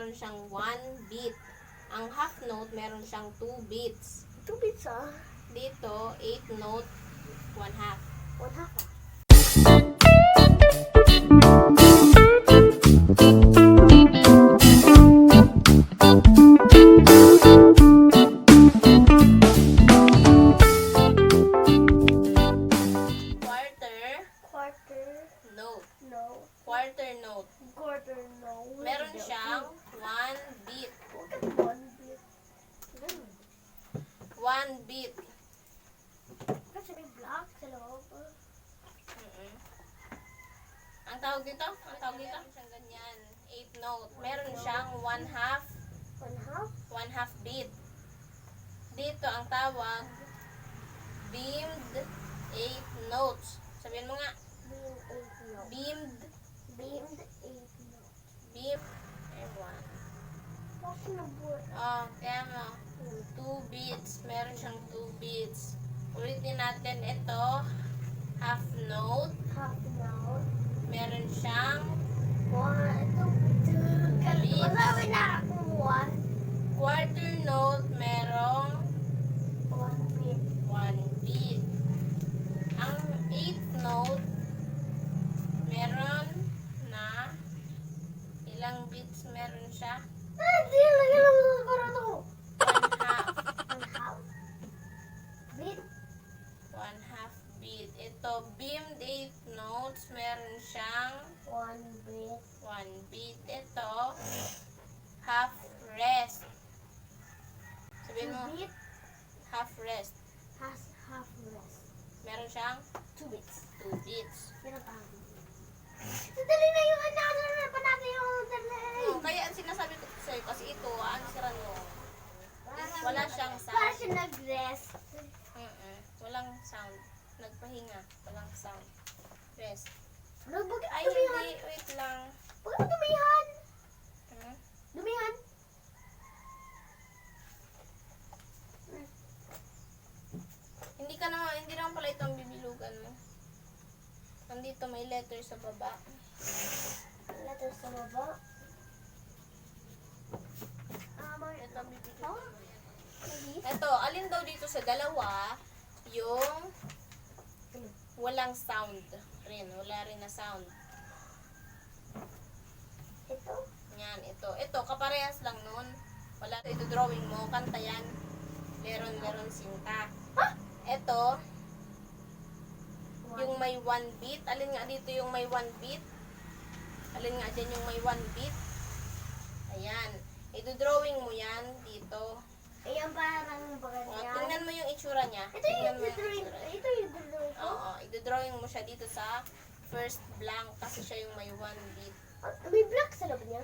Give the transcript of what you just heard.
meron siyang 1 beat. Ang half note, meron siyang 2 beats. 2 beats ah. Dito, 8 note, 1 half. 1 half ah. Quarter note. Quarter note. Meron siyang 1 beat. 1 beat. 1 beat. Kasi may block sa loob. Ang tawag dito? Meron siyang ganyan. 8 note. Meron siyang 1 half. 1 half? 1 half beat. Dito ang tawag beamed 8 notes. Sabihin mo nga. Beamed 8 notes. Beamed. Beamed 8 notes. Beam. Ewan. Bakit nabuhat? Oh, kaya mo. 2 beats. Meron siyang 2 beats. Ulitin natin ito. Half note. Half note. Meron siyang 1, 2, 3. beats. Wala na ako 1. Quarter note. Merong 1 beat. 1 beat. Ang 8th note, meron na ilang beats meron siya? Hindi, lagi lang sa karat ako. 1 half. 1 half. Beat. 1 half beat. Ito, beamed 8 notes, meron siyang 1 beat. 1 beat. Ito, half rest. Sabihin mo, Beat. half rest. Half rest. Meron siyang 2 beats. 2 beats. Pinapahal. Dali na yung anak pa natin yung dali. Oh, kaya ang sinasabi ko sa'yo, kasi ito, ang sira mo, wala siyang Para sound. siya nag-rest. Walang sound. Nagpahinga. Walang sound. Rest. No, bakit Ay, dumihan? hindi. Wait lang. Bakit mo dumihan? Hmm? Dumihan? Hindi naman pala ito ang bibilugan mo. Nandito may letter sa baba. Letter sa baba. Ito ang bibilugan mo. Hindi. Ito, alin daw dito sa dalawa, yung walang sound rin. Wala rin na sound. Ito? Yan, ito. Ito, kaparehas lang nun. Wala ito drawing mo. Kanta yan. Leron sinta. Ha? Ito, yung may 1 beat. Alin nga dito yung may 1 beat? Alin nga dyan yung may 1 beat? Ayan. Ito-drawing mo yan dito. Ayan parang baga O, niya. tingnan mo yung itsura niya. Ito Tingnan yung mo yung drawing. itsura niya. Ito yung drawing ko. Oo, ito-drawing mo siya dito sa first blank kasi siya yung may 1 beat. May black sa loob niya.